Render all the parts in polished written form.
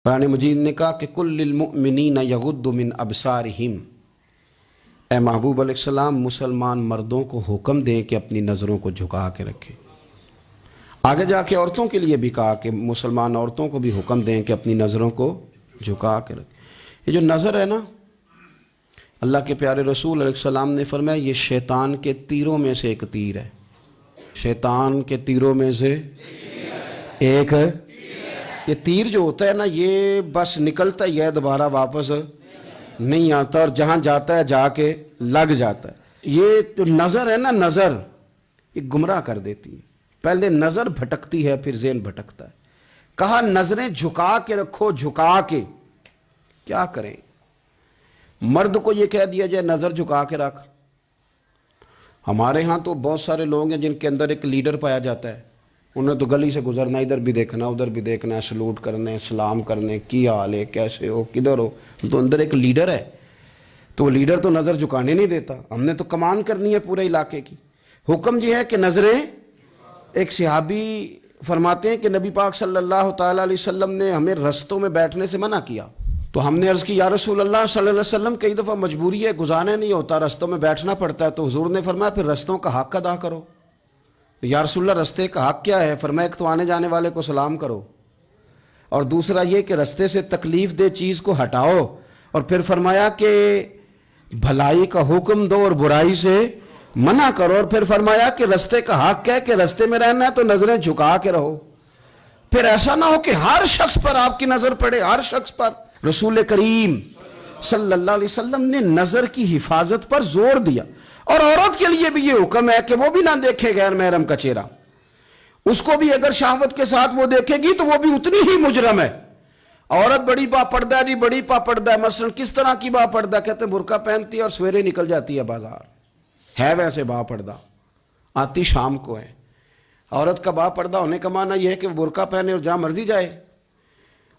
قرآن مجید نے کہا کہ کل للمؤمنین یغضوا من ابصارہم، اے محبوب علیہ السلام مسلمان مردوں کو حکم دیں کہ اپنی نظروں کو جھکا کے رکھیں۔ آگے جا کے عورتوں کے لیے بھی کہا کہ مسلمان عورتوں کو بھی حکم دیں کہ اپنی نظروں کو جھکا کے رکھیں۔ یہ جو نظر ہے نا، اللہ کے پیارے رسول علیہ السلام نے فرمایا یہ شیطان کے تیروں میں سے ایک تیر ہے۔ شیطان کے تیروں میں سے ایک ہے۔ یہ تیر جو ہوتا ہے نا، یہ بس نکلتا ہی ہے، دوبارہ واپس نہیں آتا، اور جہاں جاتا ہے جا کے لگ جاتا ہے۔ یہ جو نظر ہے نا، نظر یہ گمراہ کر دیتی ہے۔ پہلے نظر بھٹکتی ہے، پھر ذہن بھٹکتا ہے۔ کہا نظریں جھکا کے رکھو، جھکا کے۔ کیا کریں؟ مرد کو یہ کہہ دیا جائے نظر جھکا کے رکھ۔ ہمارے ہاں تو بہت سارے لوگ ہیں جن کے اندر ایک لیڈر پایا جاتا ہے، انہیں تو گلی سے گزرنا، ادھر بھی دیکھنا ادھر بھی دیکھنا ہے، سلوٹ کرنے، سلام کرنے، کی حال ہے، کیسے ہو، کدھر ہو، تو اندر ایک لیڈر ہے، تو وہ لیڈر تو نظر جھکانے نہیں دیتا۔ ہم نے تو کمان کرنی ہے پورے علاقے کی۔ حکم یہ ہے کہ نظریں، ایک صحابی فرماتے ہیں کہ نبی پاک صلی اللہ تعالیٰ علیہ وسلم نے ہمیں رستوں میں بیٹھنے سے منع کیا، تو ہم نے عرض کی یا رسول اللہ صلی اللہ علیہ وسلم کئی دفعہ مجبوری ہے، گزارنے نہیں ہوتا، رستوں میں بیٹھنا پڑتا ہے، تو حضور نے فرمایا پھر رستوں کا حق ادا کرو۔ یا رسول اللہ رستے کا حق کیا ہے؟ فرمایا ایک تو آنے جانے والے کو سلام کرو، اور دوسرا یہ کہ رستے سے تکلیف دہ چیز کو ہٹاؤ، اور پھر فرمایا کہ بھلائی کا حکم دو اور برائی سے منع کرو، اور پھر فرمایا کہ رستے کا حق ہے کہ رستے میں رہنا ہے تو نظریں جھکا کے رہو۔ پھر ایسا نہ ہو کہ ہر شخص پر آپ کی نظر پڑے، ہر شخص پر۔ رسول کریم صلی اللہ علیہ وسلم نے نظر کی حفاظت پر زور دیا، اور عورت کے لیے بھی یہ حکم ہے کہ وہ بھی نہ دیکھے غیر محرم کا چہرہ۔ اس کو بھی اگر شہوت کے ساتھ وہ دیکھے گی تو وہ بھی اتنی ہی مجرم ہے۔ عورت بڑی با پردہ ہے جی، بڑی با پردہ ہے، مثلا کس طرح کی با پردہ؟ کہتے ہیں برقع پہنتی ہے اور سویرے نکل جاتی ہے بازار، ہے ویسے با پردہ، آتی شام کو ہے۔ عورت کا با پردہ ہونے کا معنی یہ ہے کہ وہ برقع پہنے اور جہاں مرضی جائے۔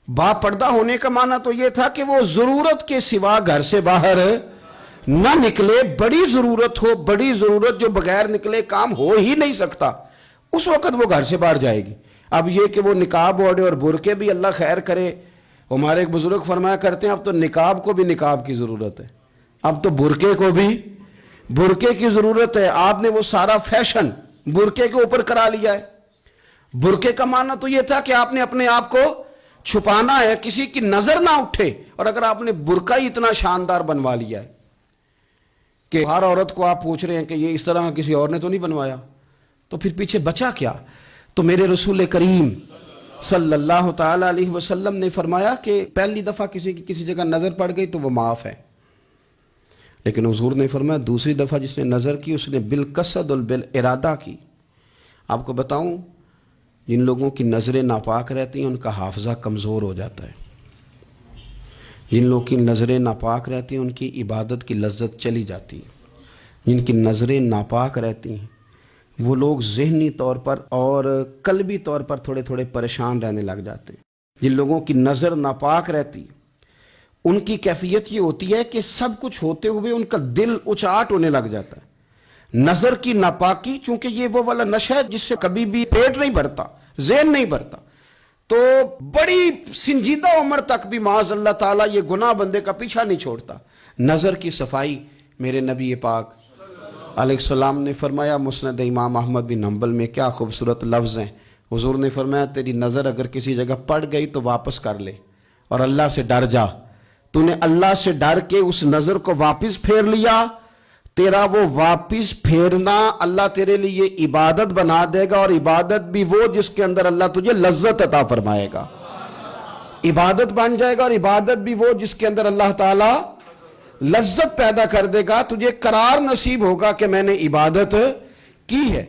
با پردہ ہونے کا معنی تو یہ تھا کہ وہ ضرورت کے سوا گھر سے باہر نہ نکلے، بڑی ضرورت ہو، بڑی ضرورت جو بغیر نکلے کام ہو ہی نہیں سکتا، اس وقت وہ گھر سے باہر جائے گی۔ اب یہ کہ وہ نقاب اوڑھے اور برقعے بھی اللہ خیر کرے، ہمارے ایک بزرگ فرمایا کرتے ہیں اب تو نقاب کو بھی نقاب کی ضرورت ہے، اب تو برقعے کو بھی برقعے کی ضرورت ہے۔ آپ نے وہ سارا فیشن برقعے کے اوپر کرا لیا ہے۔ برقعے کا معنی تو یہ تھا کہ آپ نے اپنے آپ کو چھپانا ہے، کسی کی نظر نہ اٹھے، اور اگر آپ نے برقع ہی اتنا شاندار بنوا لیا ہے کہ ہر عورت کو آپ پوچھ رہے ہیں کہ یہ اس طرح کسی اور نے تو نہیں بنوایا، تو پھر پیچھے بچا کیا؟ تو میرے رسول کریم صلی اللہ تعالیٰ علیہ وسلم نے فرمایا کہ پہلی دفعہ کسی کی کسی جگہ نظر پڑ گئی تو وہ معاف ہے، لیکن حضور نے فرمایا دوسری دفعہ جس نے نظر کی اس نے بالقصد اور بالارادہ کی۔ آپ کو بتاؤں، جن لوگوں کی نظریں ناپاک رہتی ہیں ان کا حافظہ کمزور ہو جاتا ہے، جن لوگوں کی نظریں ناپاک رہتی ہیں ان کی عبادت کی لذت چلی جاتی ہے، جن کی نظریں ناپاک رہتی ہیں وہ لوگ ذہنی طور پر اور قلبی طور پر تھوڑے تھوڑے پریشان رہنے لگ جاتے ہیں۔ جن لوگوں کی نظر ناپاک رہتی ان کی کیفیت یہ ہوتی ہے کہ سب کچھ ہوتے ہوئے ان کا دل اچاٹ ہونے لگ جاتا ہے۔ نظر کی ناپاکی، چونکہ یہ وہ والا نشہ ہے جس سے کبھی بھی پیٹ نہیں بھرتا، ذہن نہیں بھرتا، تو بڑی سنجیدہ عمر تک بھی معاذ اللہ تعالیٰ یہ گناہ بندے کا پیچھا نہیں چھوڑتا۔ نظر کی صفائی، میرے نبی پاک علیہ السلام نے فرمایا، مسند امام احمد بن حنبل میں کیا خوبصورت لفظ ہیں، حضور نے فرمایا تیری نظر اگر کسی جگہ پڑ گئی تو واپس کر لے اور اللہ سے ڈر جا۔ تو نے اللہ سے ڈر کے اس نظر کو واپس پھیر لیا، تیرا وہ واپس پھیرنا اللہ تیرے لیے عبادت بنا دے گا، اور عبادت بھی وہ جس کے اندر اللہ تجھے لذت عطا فرمائے گا۔ عبادت بن جائے گا، اور عبادت بھی وہ جس کے اندر اللہ تعالی لذت پیدا کر دے گا، تجھے قرار نصیب ہوگا کہ میں نے عبادت کی ہے۔